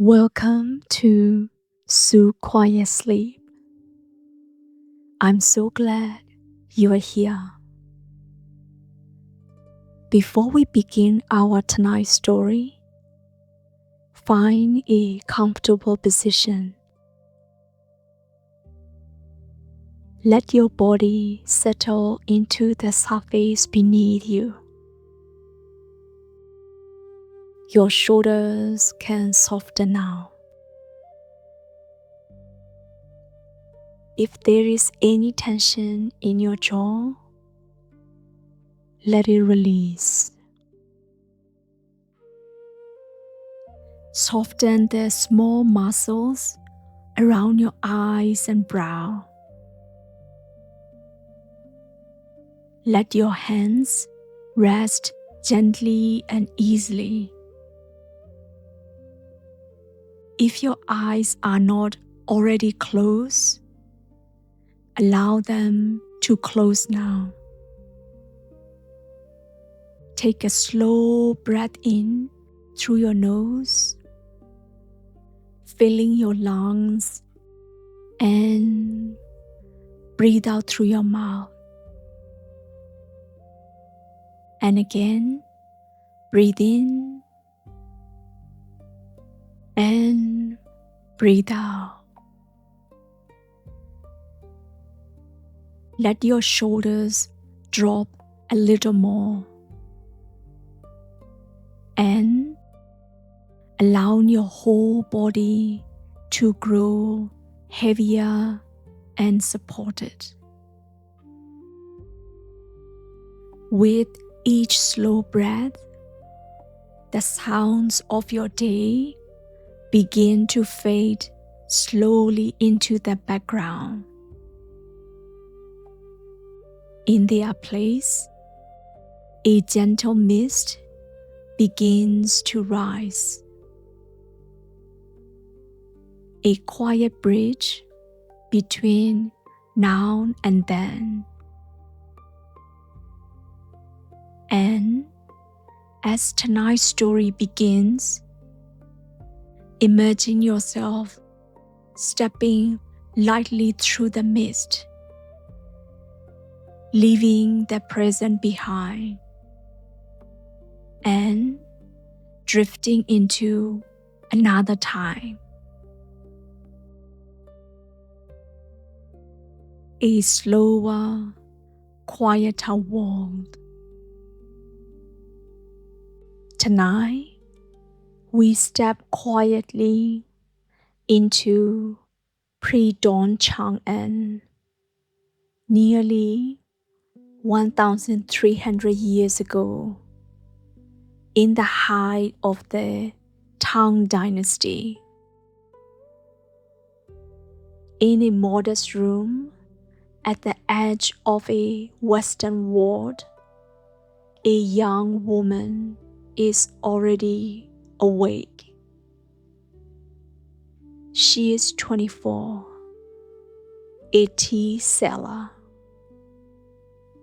Welcome to SuQuietSleep. I'm so glad you are here. Before we begin our tonight's story, find a comfortable position. Let your body settle into the surface beneath you. Your shoulders can soften now. If there is any tension in your jaw, let it release. Soften the small muscles around your eyes and brow. Let your hands rest gently and easily. If your eyes are not already closed, allow them to close now. Take a slow breath in through your nose, filling your lungs, and breathe out through your mouth. And again, breathe in and breathe out. Let your shoulders drop a little more and allow your whole body to grow heavier and supported. With each slow breath, the sounds of your day begin to fade slowly into the background. In their place, a gentle mist begins to rise. A quiet bridge between now and then. And as tonight's story begins, imagine yourself stepping lightly through the mist, leaving the present behind and drifting into another time. A slower, quieter world. Tonight, we step quietly into pre-dawn Chang'an, nearly 1,300 years ago, in the height of the Tang Dynasty. In a modest room at the edge of a western ward, a young woman is already awake. She is 24, a tea seller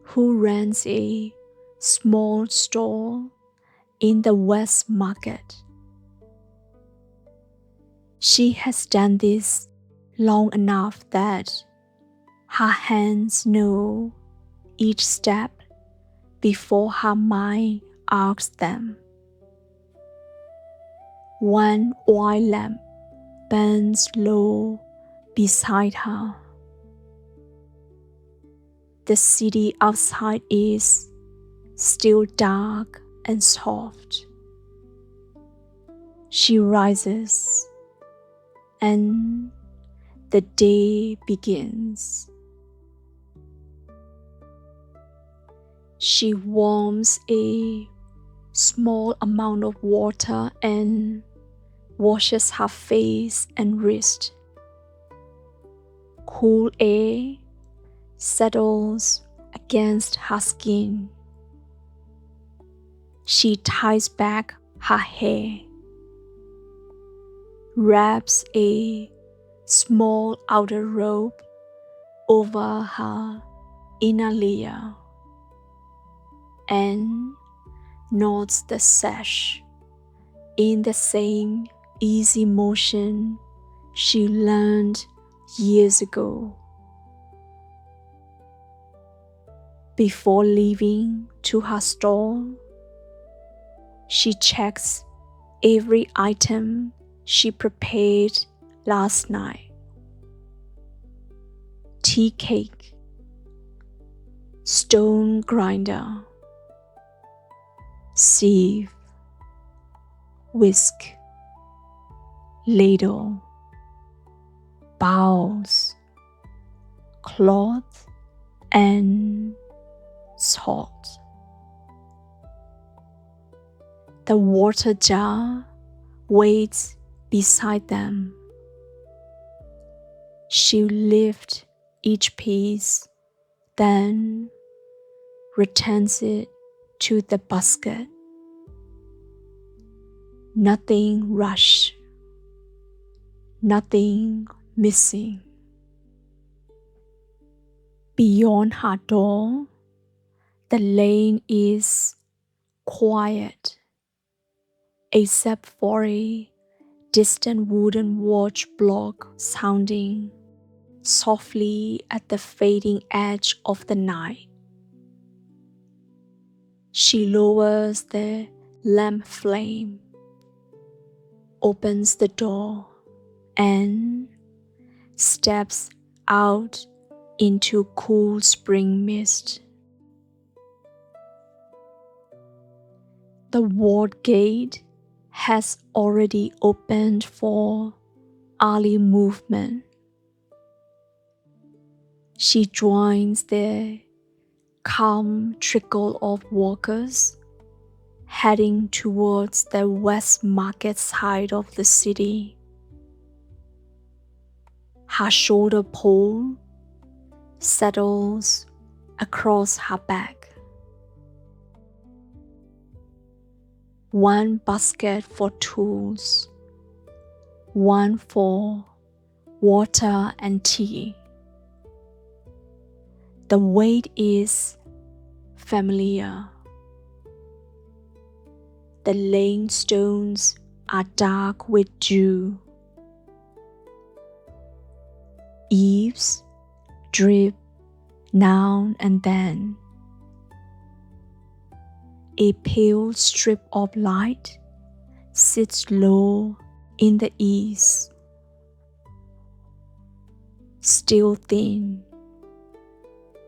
who runs a small stall in the West Market. She has done this long enough that her hands know each step before her mind asks them. One oil lamp burns low beside her. The city outside is still dark and soft. She rises, and the day begins. She warms a small amount of water and washes her face and wrist. Cool air settles against her skin. She ties back her hair, wraps a small outer robe over her inner layer, and knots the sash in the same easy motion she learned years ago. Before leaving to her stall, she checks every item she prepared last night. Tea cake, stone grinder, sieve, whisk, ladle, bowls, cloth, and salt. The water jar waits beside them. She'll lift each piece, then returns it to the basket. Nothing rushed, nothing missing. Beyond her door, the lane is quiet, except for a distant wooden watch block sounding softly at the fading edge of the night. She lowers the lamp flame, opens the door, and steps out into cool spring mist. The ward gate has already opened for early movement. She joins the calm trickle of walkers heading towards the west market side of the city. Her shoulder pole settles across her back. One basket for tools, one for water and tea. The weight is familiar. The lane stones are dark with dew. Eaves drip now and then. A pale strip of light sits low in the east, still thin,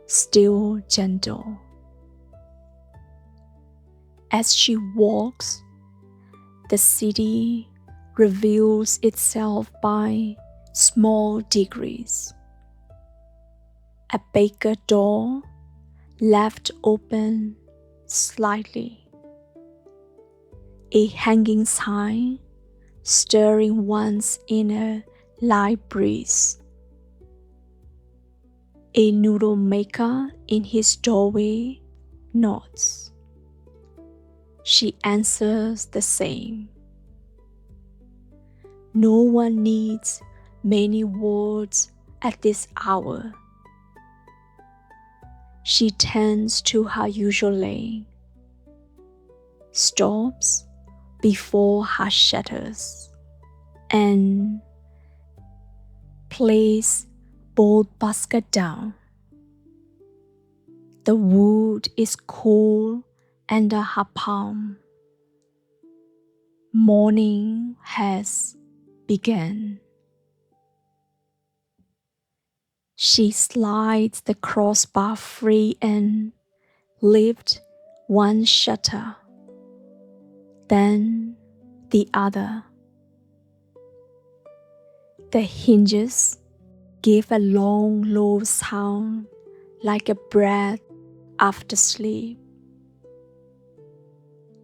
still gentle. As she walks, the city reveals itself by small degrees. A baker door left open slightly. A hanging sign stirring once in a light breeze. A noodle maker in his doorway nods. She answers the same. No one needs many words at this hour. She turns to her usual lane, stops before her shutters, and places both baskets down. The wood is cool under her palm. Morning has begun. She slides the crossbar free and lifts one shutter, then the other. The hinges give a long, low sound like a breath after sleep.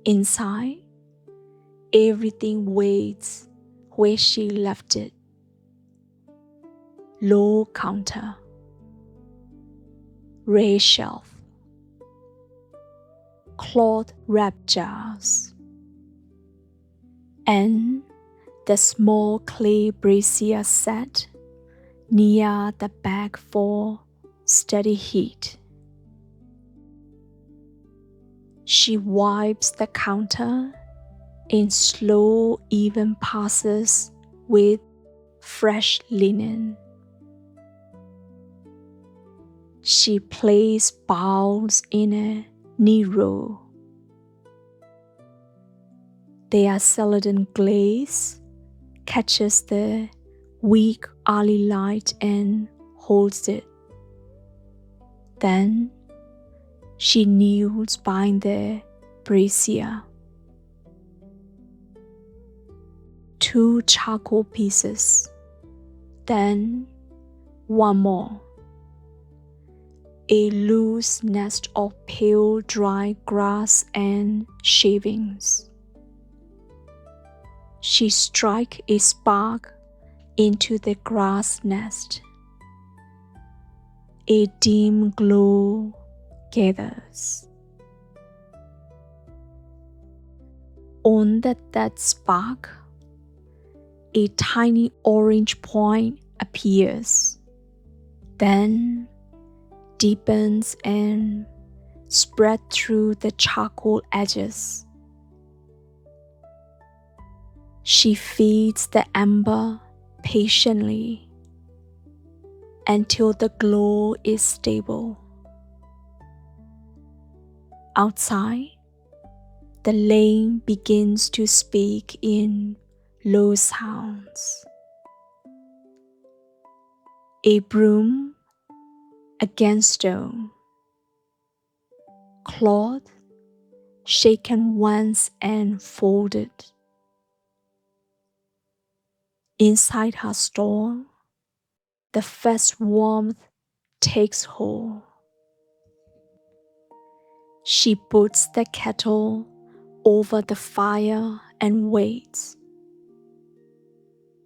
Inside, everything waits where she left it. Low counter, raised shelf, cloth wrapped jars, and the small clay brazier set near the back for steady heat. She wipes the counter in slow, even passes with fresh linen. She plays bowls in a neat row. Their celadon glaze catches the weak early light and holds it. Then she kneels by the brazier. 2 charcoal pieces, then 1 more. A loose nest of pale dry grass and shavings. She strikes a spark into the grass nest. A dim glow gathers. On that spark, a tiny orange point appears, then deepens and spreads through the charcoal edges. She feeds the ember patiently until the glow is stable. Outside, the lane begins to speak in low sounds. A broom against stone, cloth shaken once and folded. Inside her store, the first warmth takes hold. She puts the kettle over the fire and waits.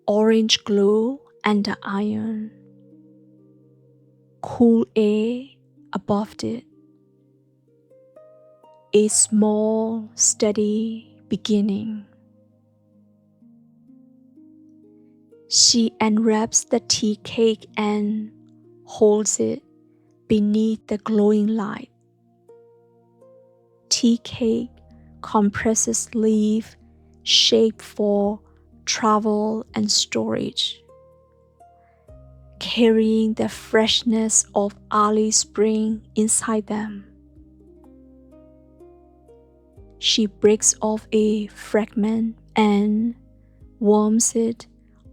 Orange glow under iron, cool air above it. A small, steady beginning. She unwraps the tea cake and holds it beneath the glowing light. Tea cake compresses leaf shaped for travel and storage, carrying the freshness of early spring inside them. She breaks off a fragment and warms it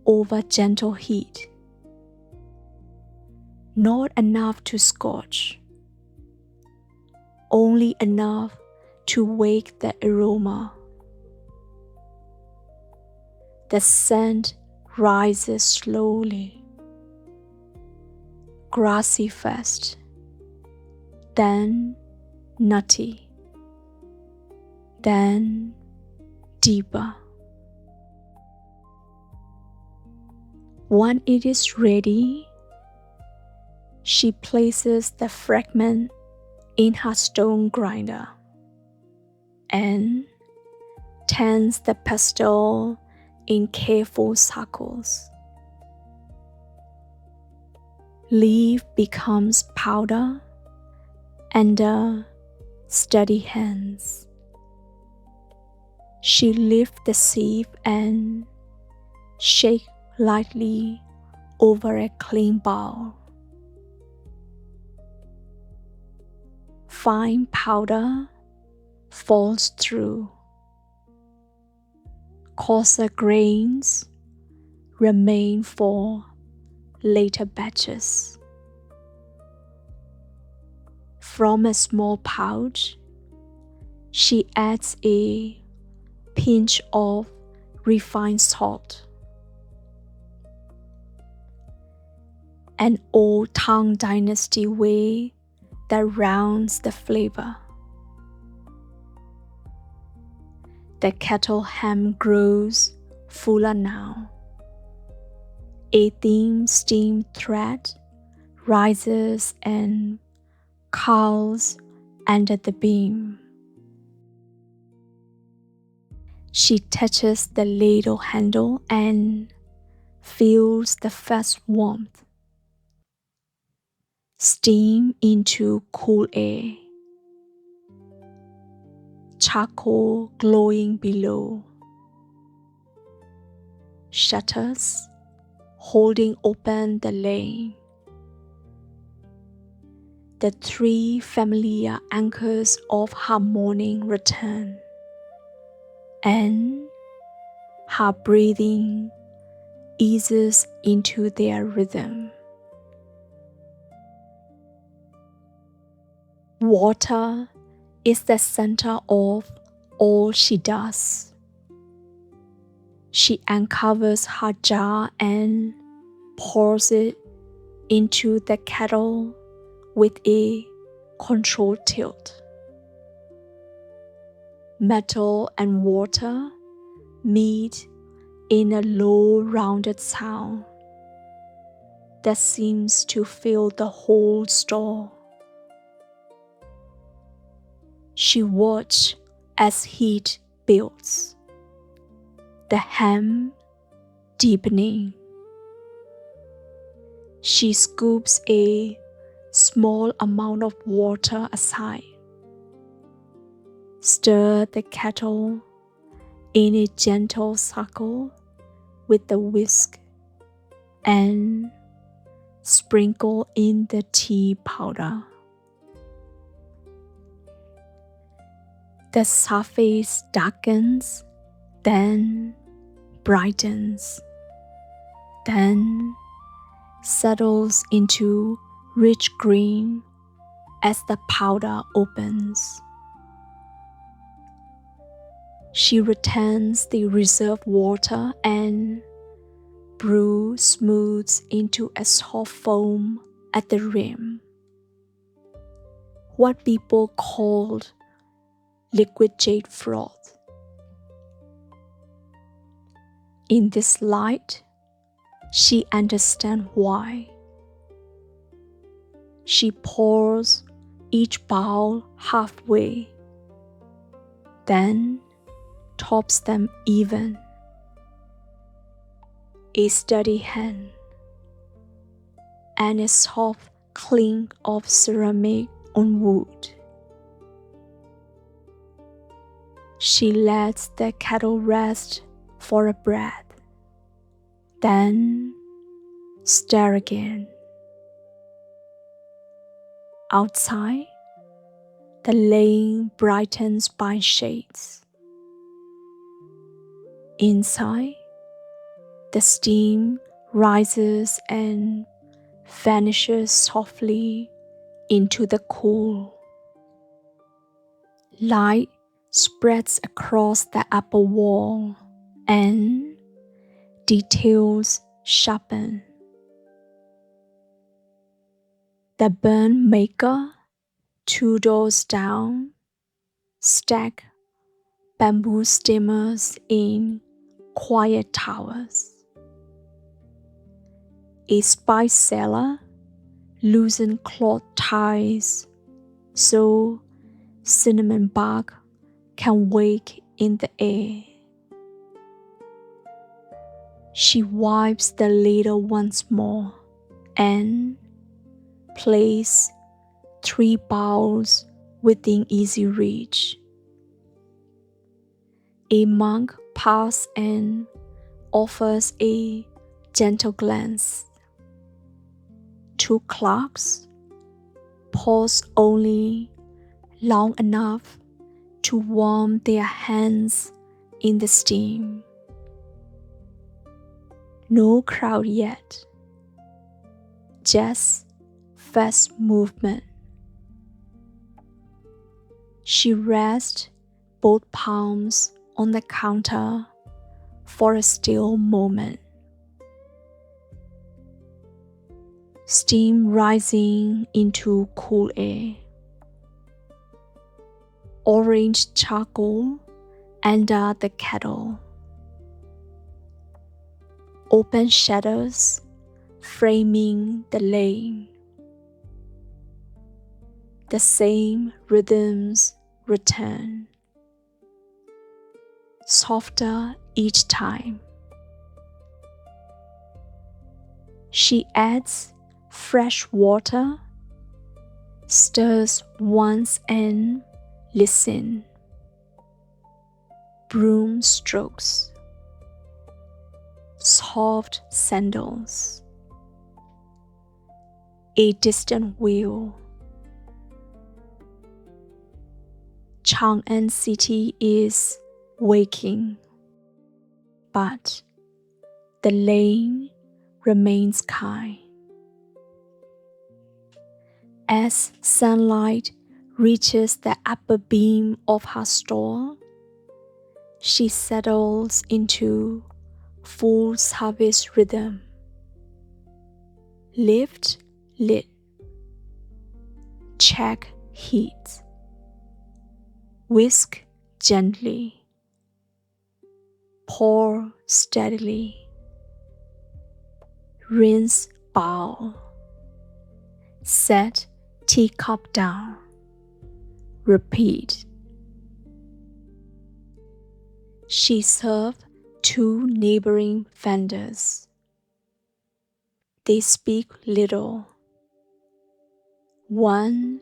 over gentle heat. Not enough to scorch, only enough to wake the aroma. The scent rises slowly, grassy first, then nutty, then deeper. When it is ready, she places the fragment in her stone grinder and turns the pestle in careful circles. Leaf becomes powder under steady hands. She lifts the sieve and shakes lightly over a clean bowl. Fine powder falls through. Coarser grains remain for later batches. From a small pouch, she adds a pinch of refined salt. An old Tang Dynasty way that rounds the flavor. The kettle hem grows fuller now. A thin steam thread rises and curls under the beam. She touches the ladle handle and feels the first warmth. Steam into cool air. Charcoal glowing below. shutters, holding open the lane. The three familiar anchors of her morning return, and her breathing eases into their rhythm. Water is the center of all she does. She uncovers her jar and pours it into the kettle with a controlled tilt. Metal and water meet in a low, rounded sound that seems to fill the whole store. She watches as heat builds, the hum deepening. She scoops a small amount of water aside, stir the kettle in a gentle circle with the whisk, and sprinkle in the tea powder. The surface darkens, then brightens, then settles into rich green as the powder opens. She returns the reserved water and brew smooths into a soft foam at the rim, what people called liquid jade froth. In this light, she understands why. She pours each bowl halfway, then tops them even. A steady hand and a soft clink of ceramic on wood. She lets the kettle rest for a breath, then stir again. Outside, the lane brightens by shades. Inside, the steam rises and vanishes softly into the cool. Light spreads across the upper wall, and details sharpen. The burn maker, 2 doors down, stack bamboo steamers in quiet towers. A spice seller loosen cloth ties so cinnamon bark can wake in the air. She wipes the ladle once more and places 3 bowls within easy reach. A monk passes and offers a gentle glance. 2 clerks pause only long enough to warm their hands in the steam. No crowd yet, just fast movement. She rests both palms on the counter for a still moment. Steam rising into cool air. Orange charcoal under the kettle. Open shadows framing the lane. The same rhythms return, softer each time. She adds fresh water, stirs once and listens. Broom strokes. soft sandals. A distant wheel. Chang'an city is waking, but the lane remains kind. As sunlight reaches the upper beam of her store, she settles into full service rhythm. Lift lid. Check heat. Whisk gently. Pour steadily. Rinse bowl. Set teacup down. Repeat. She served 2 neighboring vendors. They speak little. One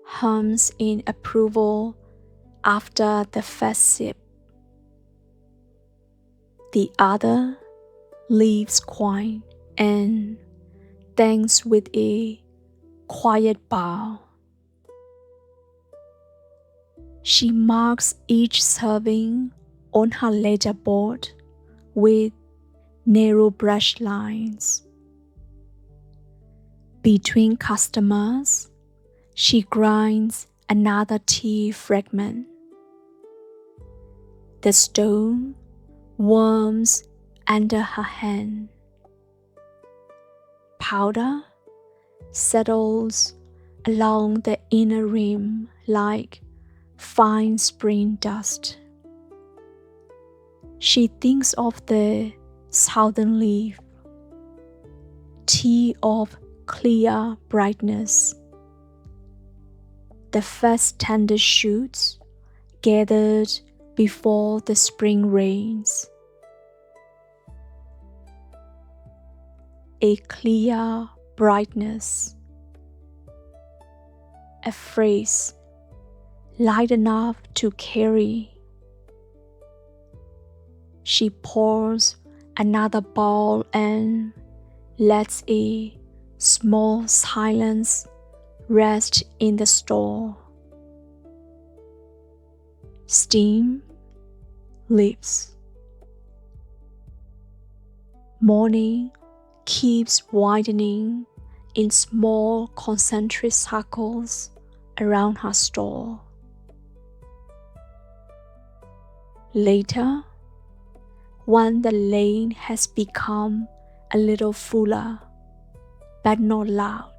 hums in approval after the first sip. The other leaves quiet and thanks with a quiet bow. She marks each serving on her ledger board with narrow brush lines. Between customers, she grinds another tea fragment. The stone warms under her hand. Powder settles along the inner rim like fine spring dust. She thinks of the southern leaf, tea of clear brightness. The first tender shoots gathered before the spring rains. A clear brightness. A phrase light enough to carry. She pours another bowl and lets a small silence rest in the store. Steam lifts. Morning keeps widening in small concentric circles around her store. Later, when the lane has become a little fuller, but not loud,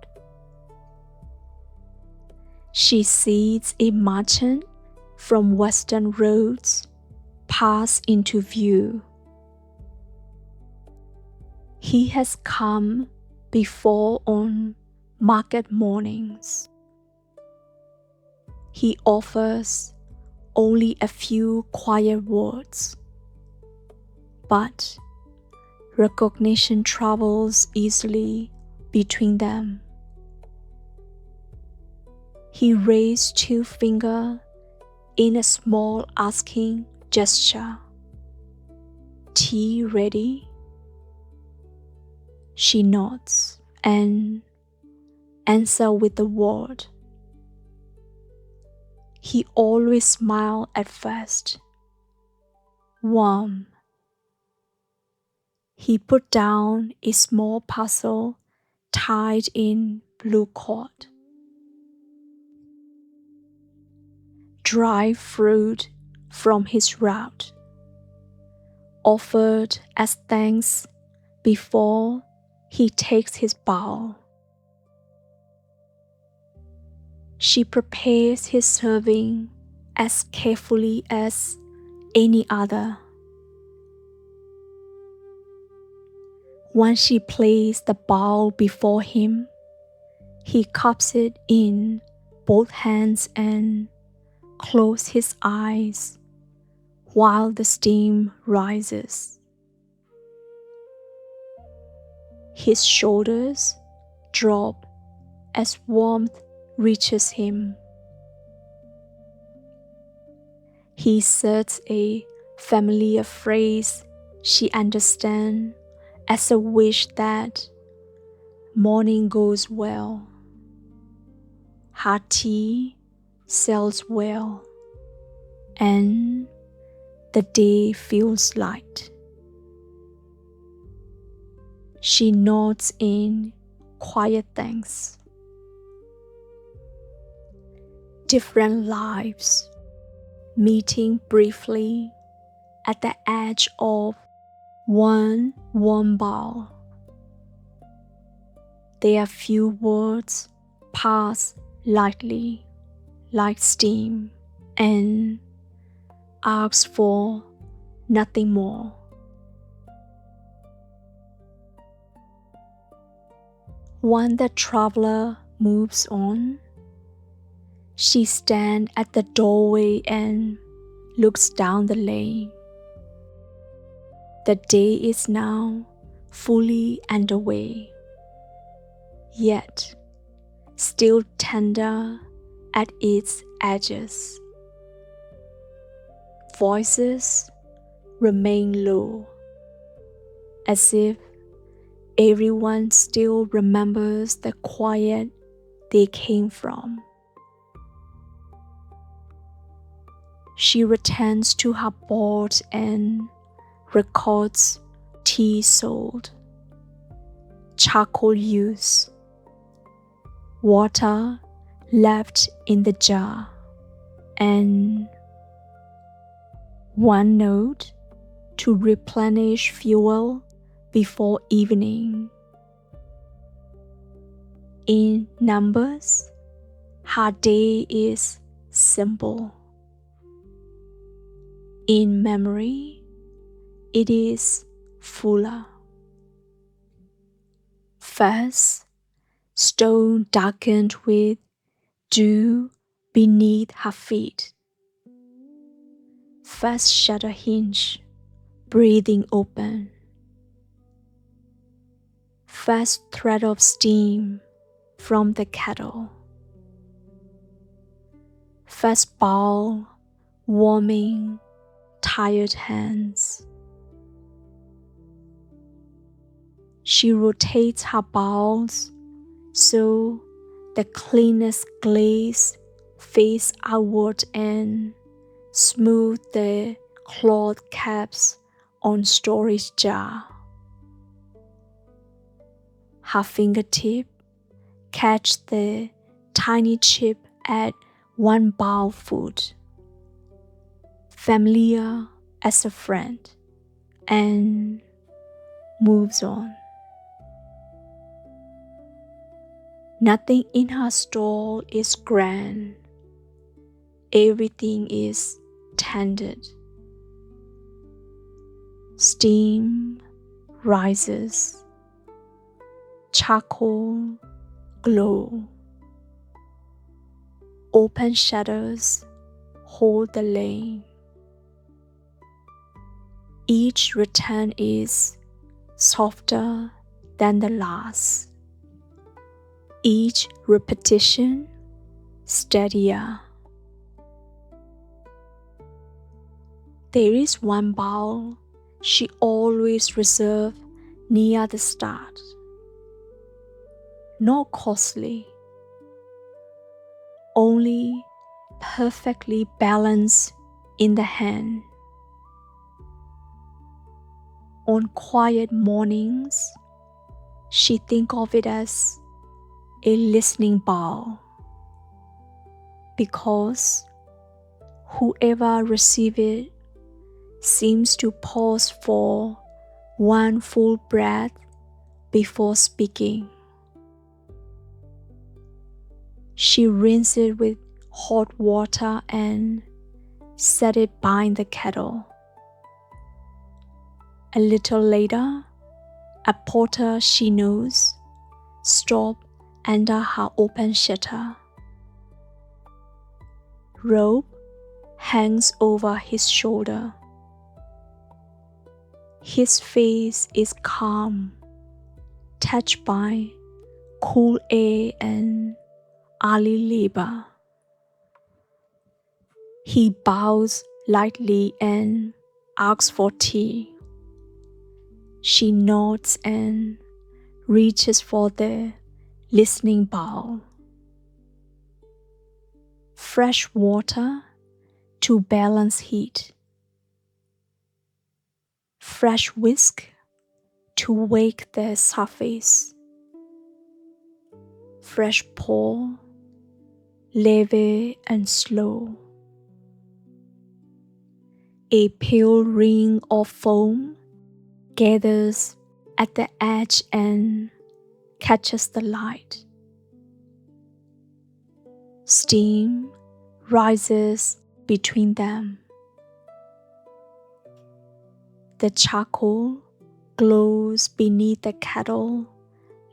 she sees a merchant from western roads pass into view. He has come before on market mornings. He offers only a few quiet words, but recognition travels easily between them. He raised 2 fingers in a small asking gesture. Tea ready? She nods and answers with the word. He always smiled at first. Warm. He put down a small parcel tied in blue cord. Dry fruit from his route, offered as thanks before he takes his bow. She prepares his serving as carefully as any other. When she places the bowl before him, he cups it in both hands and closes his eyes while the steam rises. His shoulders drop as warmth reaches him. He says a familiar phrase she understands as a wish that morning goes well, her tea sells well, and the day feels light. She nods in quiet thanks. Different lives meeting briefly at the edge of one warm bowl. Their few words pass lightly like steam and ask for nothing more. When the traveler moves on, she stands at the doorway and looks down the lane. The day is now fully underway, yet still tender at its edges. Voices remain low, as if everyone still remembers the quiet they came from. She returns to her board and records tea sold, charcoal use, water left in the jar, and one note to replenish fuel before evening. In numbers, her day is simple. In memory, it is fuller. First, stone darkened with dew beneath her feet. First shutter hinge, breathing open. First thread of steam from the kettle. First bowl warming tired hands. She rotates her bowls so the cleanest glaze face outward and smooth the cloth caps on storage jar. Her fingertip catch the tiny chip at one bowl foot, familiar as a friend, and moves on. Nothing in her stall is grand. Everything is tended. Steam rises. Charcoal glow. Open shutters hold the lane. Each return is softer than the last. Each repetition steadier. There is one bowl she always reserves near the start. Not costly, only perfectly balanced in the hand. On quiet mornings, she thinks of it as a listening bowl, because whoever receives it seems to pause for one full breath before speaking. She rinses it with hot water and set it by the kettle. A little later, a porter she knows stops under her open shutter. Robe hangs over his shoulder. His face is calm, touched by cool air and early labor. He bows lightly and asks for tea. She nods and reaches for the listening bowl. Fresh water to balance heat. Fresh whisk to wake the surface. Fresh pour, leve and slow. A pale ring of foam gathers at the edge and catches the light. Steam rises between them. The charcoal glows beneath the kettle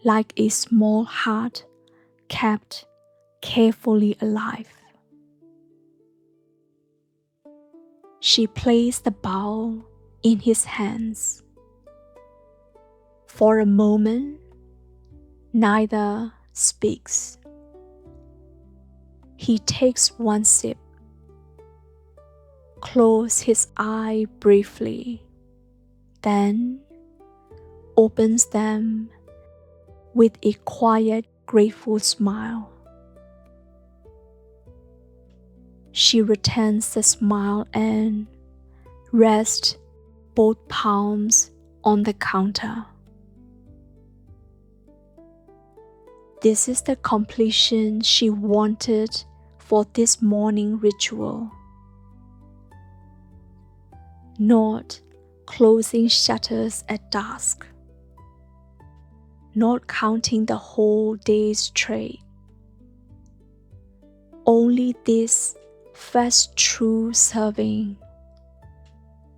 like a small heart kept carefully alive. She placed the bowl in his hands. For a moment, neither speaks. He takes one sip, closes his eye briefly, then opens them with a quiet, grateful smile. She returns the smile and rests both palms on the counter. This is the completion she wanted for this morning ritual. Not closing shutters at dusk. Not counting the whole day's trade. Only this first true serving,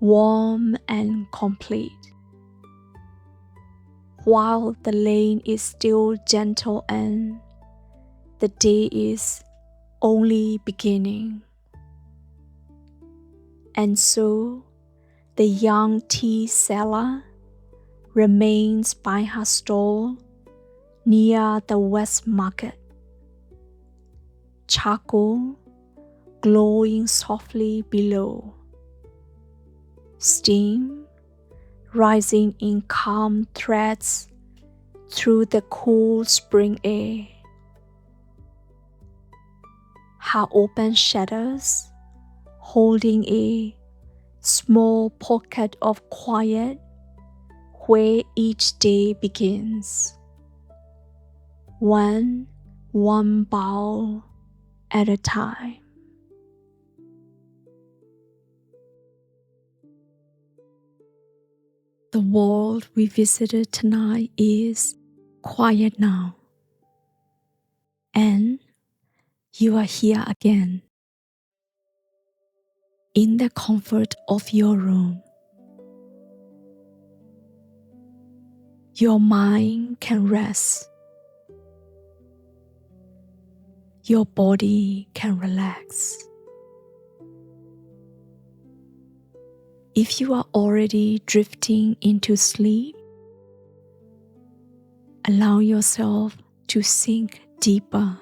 warm and complete. While the lane is still gentle and the day is only beginning. And so the young tea seller remains by her stall near the West Market. Charcoal glowing softly below. Steam rising in calm threads through the cool spring air. Her open shutters holding a small pocket of quiet where each day begins. One warm bowl at a time. The world we visited tonight is quiet now. And you are here again. In the comfort of your room. Your mind can rest. Your body can relax. If you are already drifting into sleep, allow yourself to sink deeper.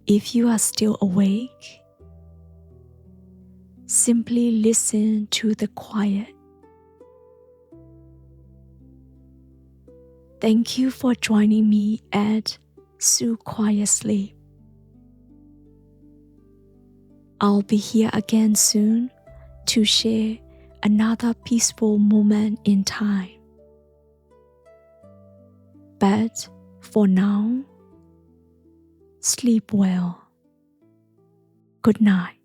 If you are still awake, simply listen to the quiet. Thank you for joining me at SuQuietSleep. I'll be here again soon to share another peaceful moment in time. But for now, sleep well. Good night.